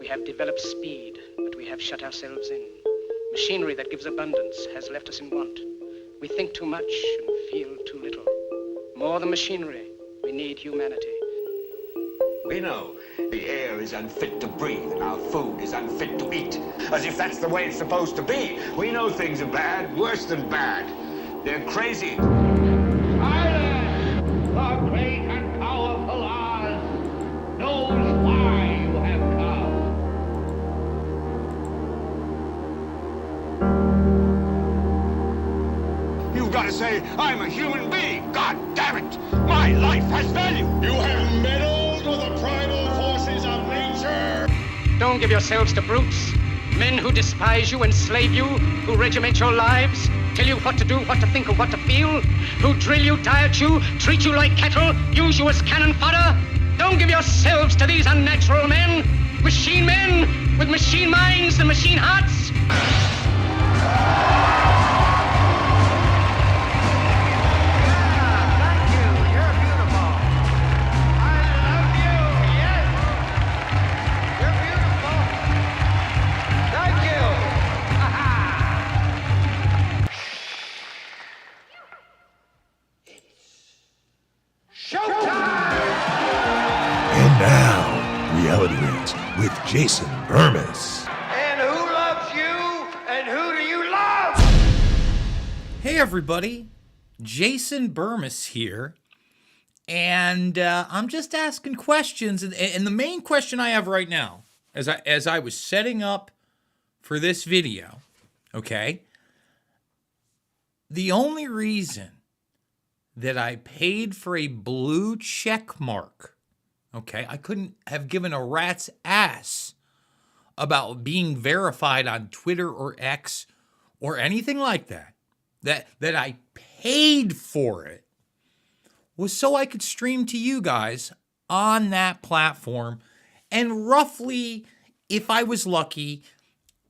We have developed speed, but we have shut ourselves in. Machinery that gives abundance has left us in want. We think too much and feel too little. More than machinery, we need humanity. We know the air is unfit to breathe and our food is unfit to eat, as if that's the way it's supposed to be. We know things are bad, worse than bad. They're crazy. Silence! The great and powerful Oz knows why you have come. You've got to say, I'm a human being. God damn it! My life has value. You have meddled with the primal forces of nature. Don't give yourselves to brutes, men who despise you, enslave you, who regiment your lives, tell you what to do, what to think, or what to feel, who drill you, diet you, treat you like cattle, use you as cannon fodder. Don't give yourselves to these unnatural men with machine minds and machine hearts. And now, Reality Rants with Jason Bermas. And who loves you? And who do you love? Hey everybody, Jason Bermas here, and I'm just asking questions. And the main question I have right now, as I was setting up for this video, okay, the only reason that I paid for a blue check mark, okay, I couldn't have given a rat's ass about being verified on Twitter or X or anything like that, that I paid for it, was so I could stream to you guys on that platform and roughly, if I was lucky,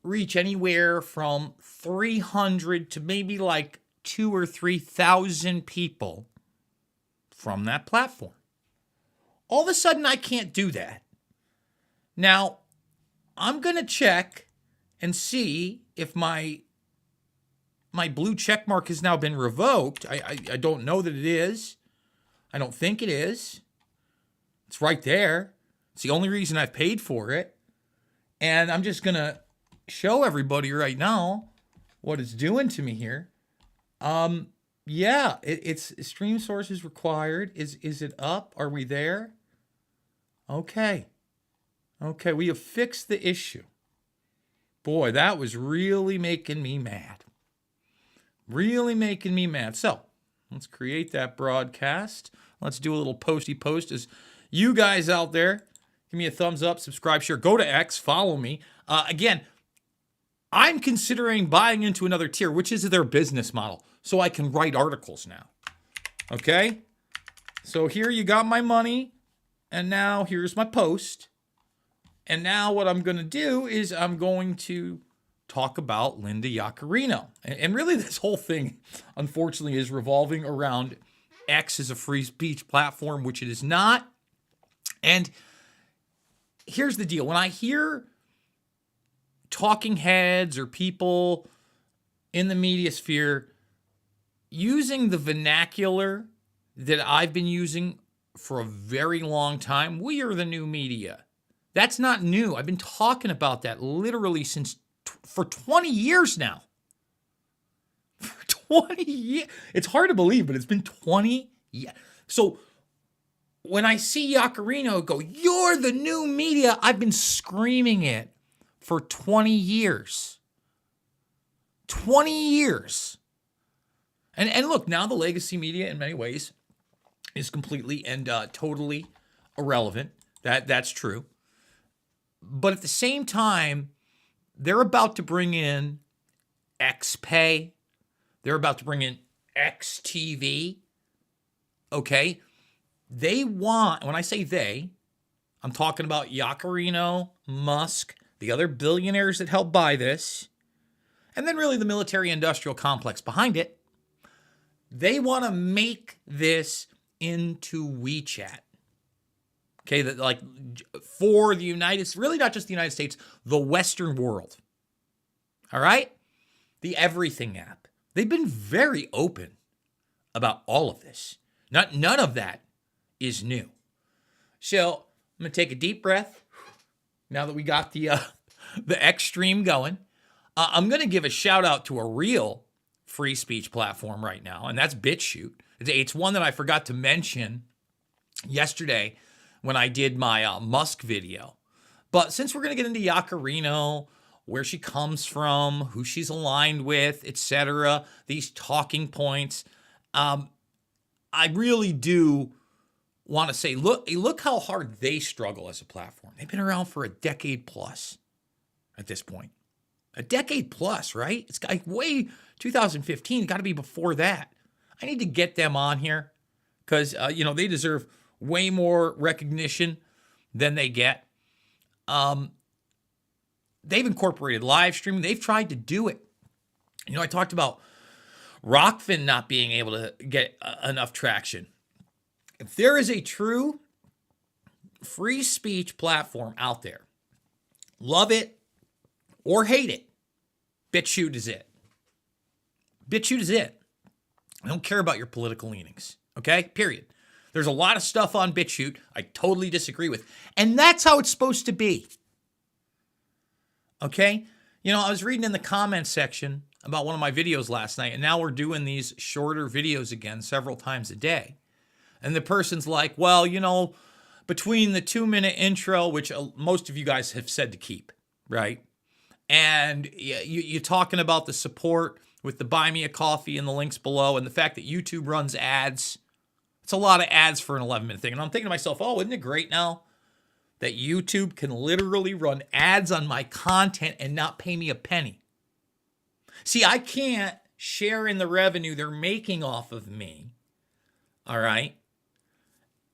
reach anywhere from 300 to maybe like 2,000 or 3,000 people from that platform. All of a sudden, I can't do that. Now, I'm going to check and see if my blue check mark has now been revoked. I don't know that it is. I don't think it is. It's right there. It's the only reason I've paid for it. And I'm just going to show everybody right now what it's doing to me here. Yeah, it's stream sources required. Is it up? Are we there? Okay, we have fixed the issue. Boy, that was really making me mad. Really making me mad. So, let's create that broadcast. Let's do a little posty post. As you guys out there, give me a thumbs up, subscribe, share, go to X, follow me. Again, I'm considering buying into another tier, which is their business model, so I can write articles now. Okay? So here you got my money, and now here's my post. And now what I'm going to do is I'm going to talk about Linda Yaccarino. And really this whole thing, unfortunately, is revolving around X as a free speech platform, which it is not. And here's the deal. When I hear talking heads or people in the media sphere using the vernacular that I've been using for a very long time, we are the new media. That's not new. I've been talking about that literally for 20 years now. For 20 years. It's hard to believe, but it's been 20 years. So when I see Yaccarino go, "You're the new media," I've been screaming it for 20 years. 20 years. And look, now the legacy media in many ways is completely and totally irrelevant. That's true. But at the same time, they're about to bring in XPay. They're about to bring in XTV. Okay? They want, when I say they, I'm talking about Yaccarino, Musk, the other billionaires that helped buy this, and then really the military-industrial complex behind it. They want to make this into WeChat. Okay, like for the really not just the United States, the Western world. All right? The Everything app. They've been very open about all of this. None of that is new. So I'm going to take a deep breath now that we got the X stream going. I'm going to give a shout out to a real free speech platform right now, and that's BitChute. It's one that I forgot to mention yesterday when I did my Musk video. But since we're going to get into Yacarino, where she comes from, who she's aligned with, etc., these talking points, I really do want to say, look how hard they struggle as a platform. They've been around for a decade plus at this point. A decade plus, right? It's like way 2015, got to be before that. I need to get them on here because, they deserve way more recognition than they get. They've incorporated live streaming. They've tried to do it. I talked about Rockfin not being able to get enough traction. If there is a true free speech platform out there, love it or hate it, BitChute is it. BitChute is it. I don't care about your political leanings, okay? Period. There's a lot of stuff on BitChute I totally disagree with, and that's how it's supposed to be. Okay? I was reading in the comments section about one of my videos last night, and now we're doing these shorter videos again several times a day. And the person's like, well, between the 2-minute intro, which most of you guys have said to keep, right? And you're talking about the support with the Buy Me a Coffee and the links below, and the fact that YouTube runs ads. It's a lot of ads for an 11-minute thing. And I'm thinking to myself, oh, isn't it great now that YouTube can literally run ads on my content and not pay me a penny? See, I can't share in the revenue they're making off of me. All right?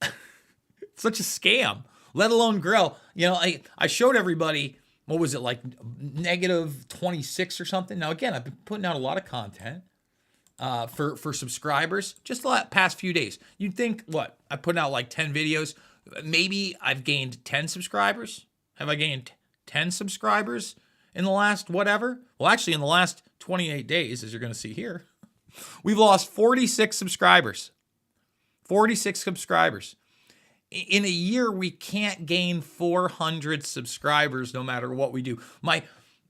It's such a scam, let alone grow. I showed everybody, what was it, like negative 26 or something? Now, again, I've been putting out a lot of content for subscribers just the past few days. You'd think, what, I put out like 10 videos. Maybe I've gained 10 subscribers. Have I gained 10 subscribers in the last whatever? Well, actually, in the last 28 days, as you're going to see here, we've lost 46 subscribers. 46 subscribers. In a year, we can't gain 400 subscribers no matter what we do. I'm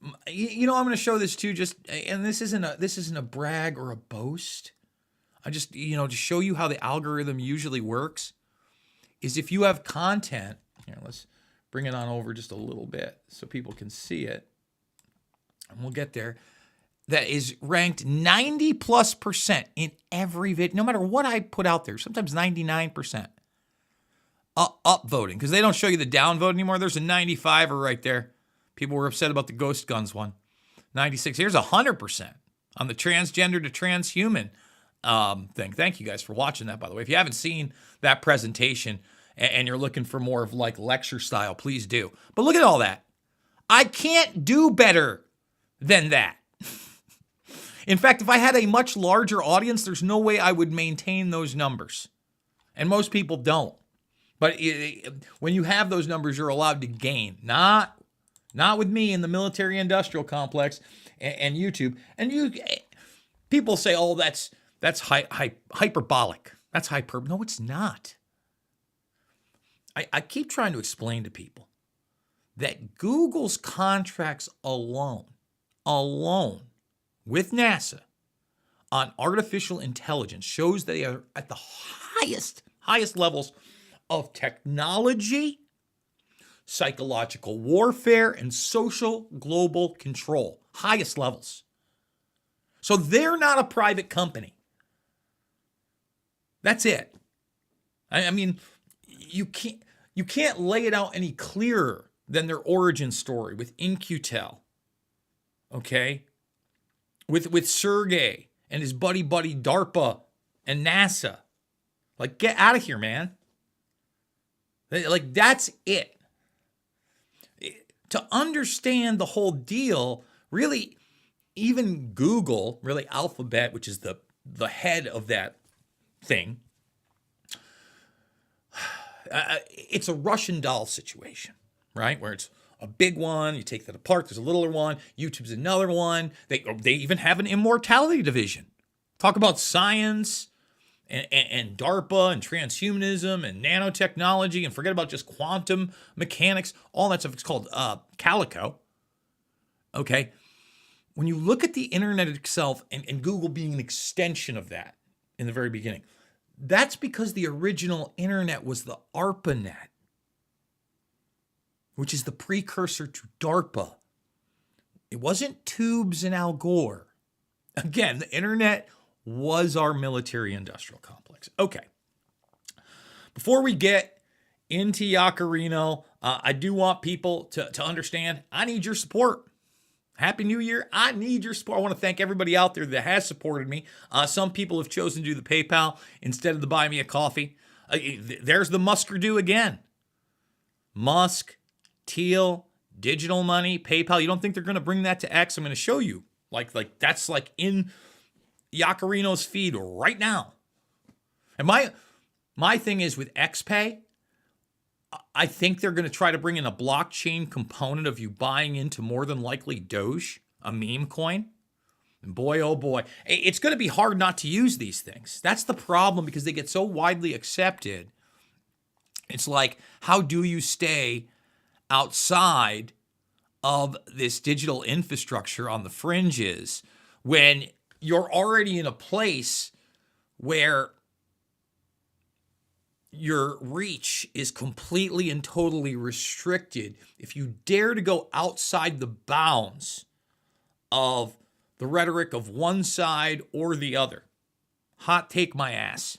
going to show this too, and this isn't a brag or a boast. I just, to show you how the algorithm usually works is if you have content, here, let's bring it on over just a little bit so people can see it. And we'll get there. That is ranked 90+% in every video, no matter what I put out there, sometimes 99%. Upvoting, because they don't show you the downvote anymore. There's a 95er right there. People were upset about the Ghost Guns one. 96. Here's 100% on the transgender to transhuman thing. Thank you guys for watching that, by the way. If you haven't seen that presentation and you're looking for more of like lecture style, please do. But look at all that. I can't do better than that. In fact, if I had a much larger audience, there's no way I would maintain those numbers. And most people don't. But when you have those numbers, you're allowed to gain. Not with me in the military-industrial complex and YouTube. And people say, "Oh, that's hyperbolic. That's hyper." No, it's not. I keep trying to explain to people that Google's contracts alone with NASA on artificial intelligence shows they are at the highest levels of technology, psychological warfare, and social global control. Highest levels. So they're not a private company. That's it. I mean, you can't lay it out any clearer than their origin story with In-Q-Tel. Okay? With Sergey and his buddy DARPA and NASA. Like, get out of here, man. Like, that's it. To understand the whole deal, really, even Google, really Alphabet, which is the head of that thing, it's a Russian doll situation, right? Where it's a big one, you take that apart, there's a littler one, YouTube's another one. They even have an immortality division. Talk about science and DARPA and transhumanism and nanotechnology, and forget about just quantum mechanics, all that stuff. It's called Calico. Okay. When you look at the internet itself and Google being an extension of that in the very beginning, that's because the original internet was the ARPANET, which is the precursor to DARPA. It wasn't Tubes and Al Gore. Again, the internet was our military-industrial complex. Okay. Before we get into Yacarino, I do want people to understand, I need your support. Happy New Year. I need your support. I want to thank everybody out there that has supported me. Some people have chosen to do the PayPal instead of the Buy Me a Coffee. There's the Musker-do again. Musk, Teal, digital money, PayPal. You don't think they're going to bring that to X? I'm going to show you. Like that's like in Yacarino's feed right now. And my thing is with XPay, I think they're going to try to bring in a blockchain component of you buying into more than likely Doge, a meme coin. And boy, oh boy, it's going to be hard not to use these things. That's the problem because they get so widely accepted. It's like, how do you stay outside of this digital infrastructure on the fringes when you're already in a place where your reach is completely and totally restricted if you dare to go outside the bounds of the rhetoric of one side or the other. Hot take my ass.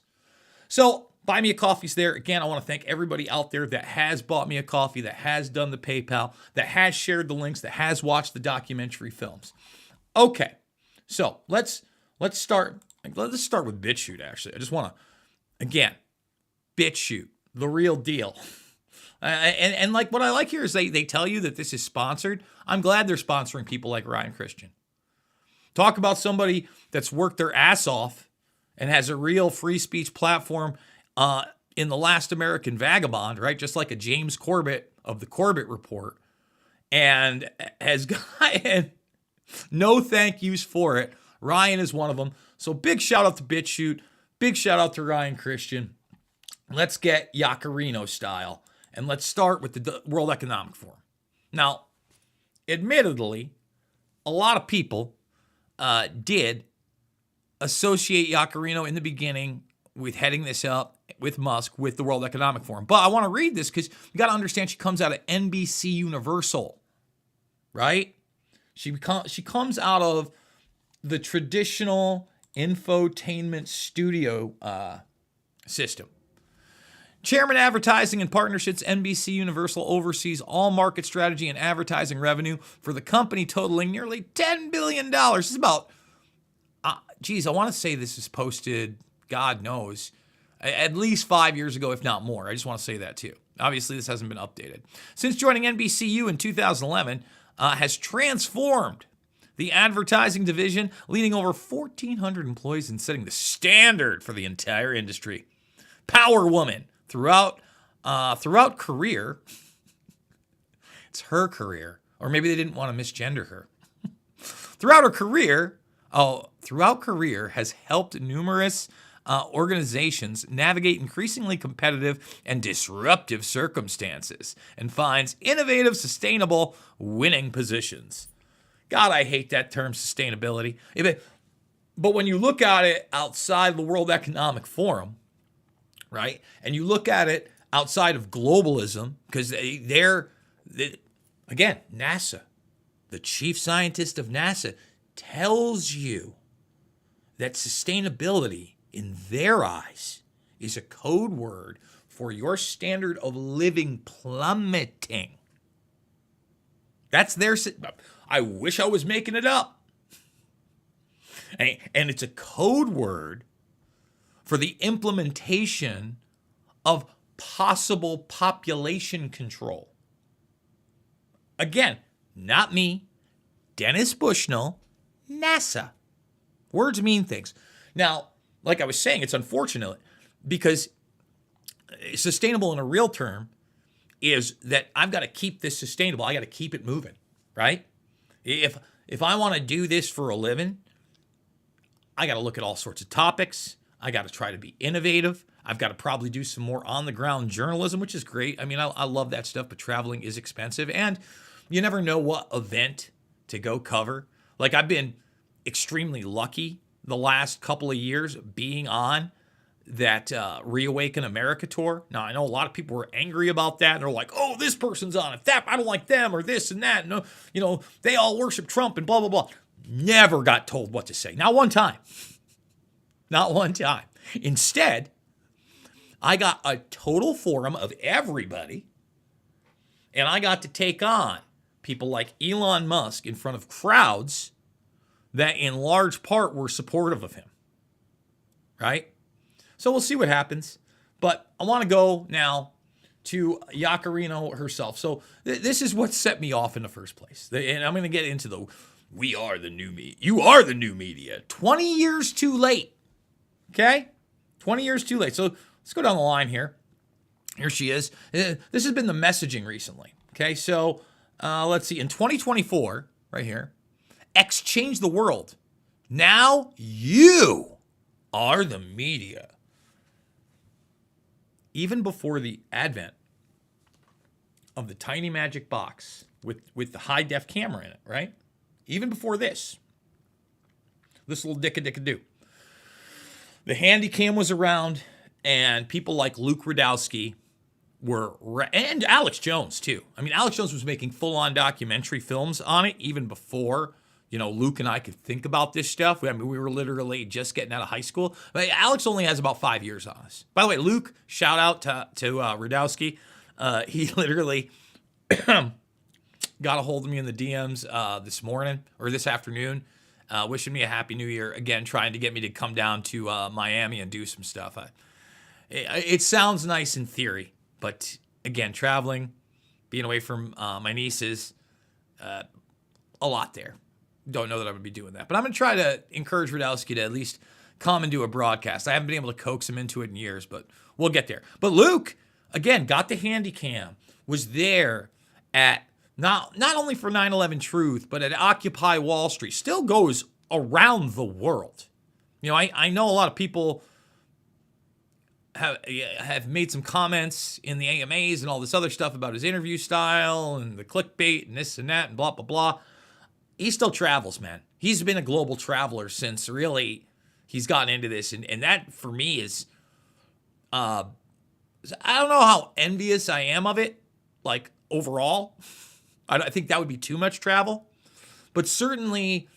So Buy Me a Coffee's there. Again, I want to thank everybody out there that has bought me a coffee, that has done the PayPal, that has shared the links, that has watched the documentary films. Okay, so let's start. Let's start with BitChute, actually. I just want to, again, BitChute, the real deal. And like what I like here is they tell you that this is sponsored. I'm glad they're sponsoring people like Ryan Christian. Talk about somebody that's worked their ass off and has a real free speech platform in The Last American Vagabond, right? Just like a James Corbett of the Corbett Report, and has gotten no thank yous for it. Ryan is one of them. So big shout out to BitChute. Big shout out to Ryan Christian. Let's get Yacarino style, and let's start with the World Economic Forum. Now, admittedly, a lot of people did associate Yacarino in the beginning with heading this up with Musk, with the World Economic Forum. But I want to read this because you got to understand she comes out of NBC Universal, right? She comes out of the traditional infotainment studio system. Chairman Advertising and Partnerships, NBC Universal oversees all market strategy and advertising revenue for the company, totaling nearly $10 billion. This is about, I want to say this is posted, God knows, at least 5 years ago, if not more. I just want to say that too. Obviously, this hasn't been updated. Since joining NBCU in 2011, has transformed the advertising division, leading over 1,400 employees and setting the standard for the entire industry. Power woman throughout career. It's her career, or maybe they didn't want to misgender her. Throughout career has helped numerous organizations navigate increasingly competitive and disruptive circumstances and finds innovative, sustainable, winning positions. God, I hate that term, sustainability. But when you look at it outside the World Economic Forum, right, and you look at it outside of globalism, because again, NASA, the chief scientist of NASA, tells you that sustainability, in their eyes, is a code word for your standard of living plummeting. That's their... I wish I was making it up. And it's a code word for the implementation of possible population control. Again, not me, Dennis Bushnell, NASA. Words mean things. Now, like I was saying, it's unfortunate because sustainable in a real term is that I've got to keep this sustainable. I got to keep it moving, right? If I want to do this for a living, I got to look at all sorts of topics. I got to try to be innovative. I've got to probably do some more on-the-ground journalism, which is great. I mean, I love that stuff, but traveling is expensive, and you never know what event to go cover. Like, I've been extremely lucky the last couple of years being on that Reawaken America tour. Now, I know a lot of people were angry about that. They're like, oh, this person's on it. That, I don't like them, or this and that. No, you know, they all worship Trump and blah, blah, blah. Never got told what to say. Not one time. Not one time. Instead, I got a total forum of everybody, and I got to take on people like Elon Musk in front of crowds that in large part were supportive of him, right? So we'll see what happens. But I want to go now to Yaccarino herself. So this is what set me off in the first place. And I'm going to get into the, we are the new media. You are the new media. 20 years too late. Okay? 20 years too late. So let's go down the line here. Here she is. This has been the messaging recently. Okay, so let's see. In 2024, right here, X changed the world. Now you are the media. Even before the advent of the tiny magic box with the high-def camera in it, right? Even before this little dicka-dicka-doo. The handy cam was around, and people like Luke Rudkowski and Alex Jones, too. I mean, Alex Jones was making full-on documentary films on it even before, Luke and I could think about this stuff. We were literally just getting out of high school. But Alex only has about 5 years on us. By the way, Luke, shout out to Rudkowski. He literally got a hold of me in the DMs this morning or this afternoon, wishing me a happy new year. Again, trying to get me to come down to Miami and do some stuff. It sounds nice in theory, but again, traveling, being away from my nieces, a lot there. Don't know that I'm going to be doing that. But I'm going to try to encourage Rudkowski to at least come and do a broadcast. I haven't been able to coax him into it in years, but we'll get there. But Luke, again, got the handy cam, was there at not only for 9/11 Truth, but at Occupy Wall Street. Still goes around the world. I know a lot of people have made some comments in the AMAs and all this other stuff about his interview style and the clickbait and this and that and blah, blah, blah. He still travels, man. He's been a global traveler since really he's gotten into this. And that, for me, is, I don't know how envious I am of it, like, overall. I think that would be too much travel. But certainly,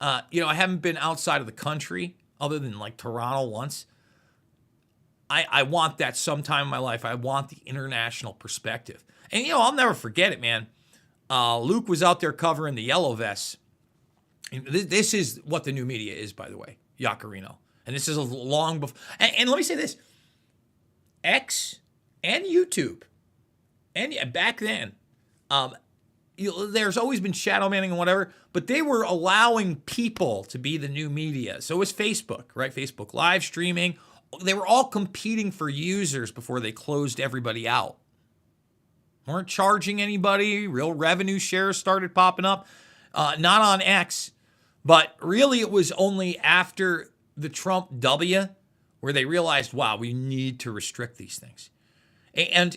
I haven't been outside of the country other than, like, Toronto once. I want that sometime in my life. I want the international perspective. And, I'll never forget it, man. Luke was out there covering the yellow vests. This is what the new media is, by the way, Yaccarino. And this is a long before. And let me say this. X and YouTube, and back then, there's always been shadow banning and whatever, but they were allowing people to be the new media. So was Facebook, right? Facebook live streaming. They were all competing for users before they closed everybody out. Weren't charging anybody. Real revenue shares started popping up. Not on X, but really it was only after the Trump W where they realized, wow, we need to restrict these things. And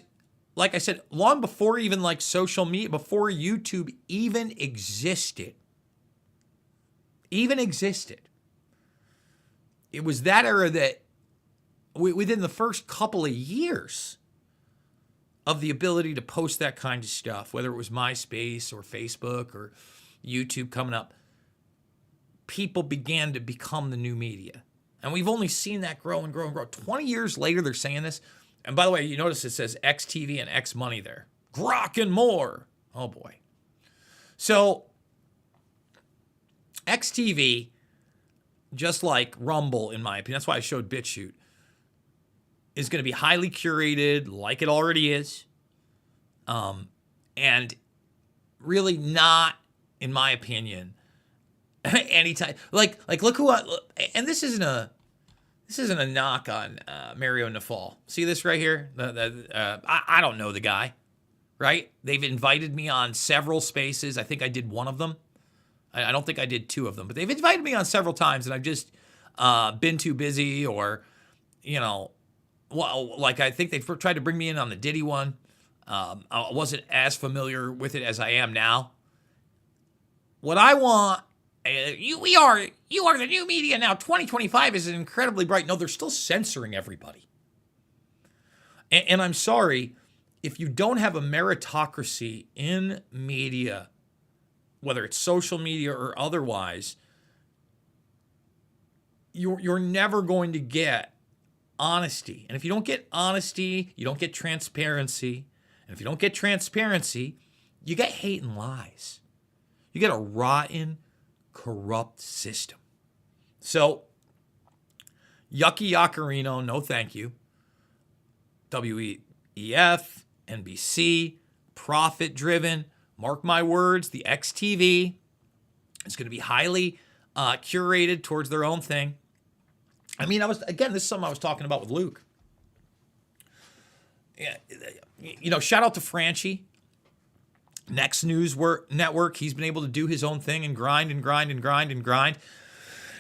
like I said, long before even like social media, before YouTube even existed, it was that era that within the first couple of years of the ability to post that kind of stuff, whether it was MySpace or Facebook or YouTube coming up, people began to become the new media. And we've only seen that grow and grow and grow. 20 years later, they're saying this. And by the way, you notice it says XTV and X Money there. Grok and more. Oh, boy. So XTV, just like Rumble, in my opinion, that's why I showed BitChute, is going to be highly curated like it already is. And really not, in my opinion, anytime. Like look who and this isn't This isn't a knock on Mario Nafal. See this right here? I don't know the guy, right? They've invited me on several spaces. I think I did one of them. I don't think I did two of them, but they've invited me on several times, and I've just been too busy, or, well, like I think they tried to bring me in on the Diddy one. I wasn't as familiar with it as I am now. What I want, you are the new media now. 2025 is incredibly bright. No, they're still censoring everybody. And I'm sorry, if you don't have a meritocracy in media, whether it's social media or otherwise, you're never going to get honesty. And if you don't get honesty, you don't get transparency. And if you don't get transparency, you get hate and lies. You get a rotten, corrupt system. So, yucky Yacarino, no thank you. WEF, NBC, profit-driven. Mark my words, the XTV is going to be highly curated towards their own thing. I mean, this is something I was talking about with Luke. Yeah, shout out to Franchi. Next News Network, he's been able to do his own thing and grind and grind and grind and grind.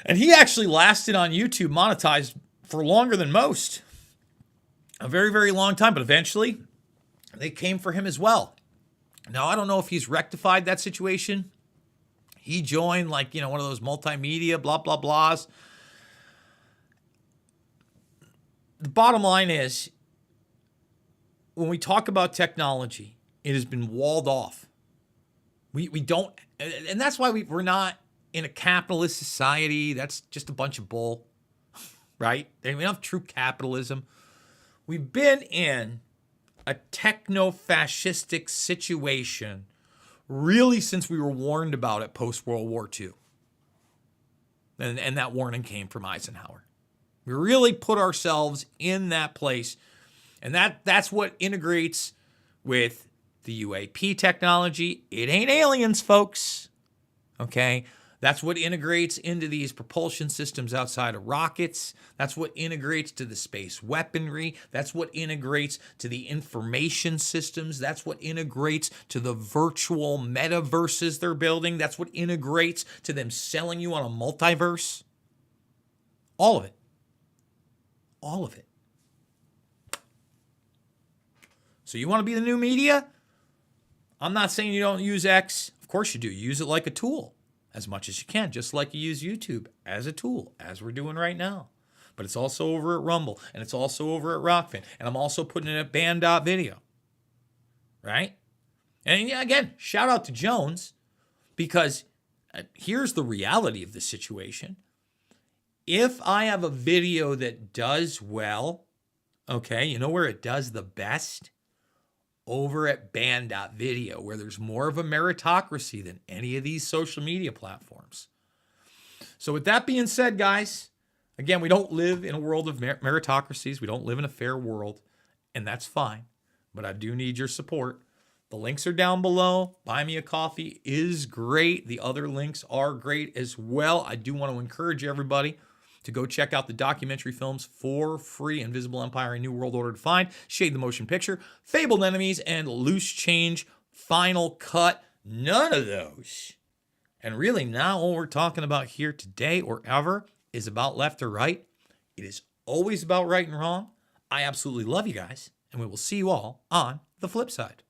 And he actually lasted on YouTube monetized for longer than most. A very, very long time, but eventually they came for him as well. Now, I don't know if he's rectified that situation. He joined one of those multimedia blah, blah, blahs. The bottom line is, when we talk about technology, it has been walled off. We don't, and that's why we're not in a capitalist society. That's just a bunch of bull, right? We don't have true capitalism. We've been in a techno-fascistic situation really since we were warned about it post-World War II. And that warning came from Eisenhower. We really put ourselves in that place. And that's what integrates with the UAP technology. It ain't aliens, folks. Okay? That's what integrates into these propulsion systems outside of rockets. That's what integrates to the space weaponry. That's what integrates to the information systems. That's what integrates to the virtual metaverses they're building. That's what integrates to them selling you on a multiverse. All of it. All of it. So you want to be the new media? I'm not saying you don't use X. Of course you do. Use it like a tool as much as you can, just like you use YouTube as a tool, as we're doing right now. But it's also over at Rumble, and it's also over at Rockfin, and I'm also putting it at Band.video, right? And again, shout out to Jones, because here's the reality of the situation. If I have a video that does well, okay, you know where it does the best? Over at Band.video, where there's more of a meritocracy than any of these social media platforms. So with that being said, guys, again, we don't live in a world of meritocracies. We don't live in a fair world, and that's fine. But I do need your support. The links are down below. Buy Me a Coffee is great. The other links are great as well. I do want to encourage everybody to go check out the documentary films for free. Invisible Empire and New World Order Defined, Shade the Motion Picture, Fabled Enemies, and Loose Change Final Cut. None of those. And really now what we're talking about here today or ever is about left or right. It is always about right and wrong. I absolutely love you guys, and we will see you all on the flip side.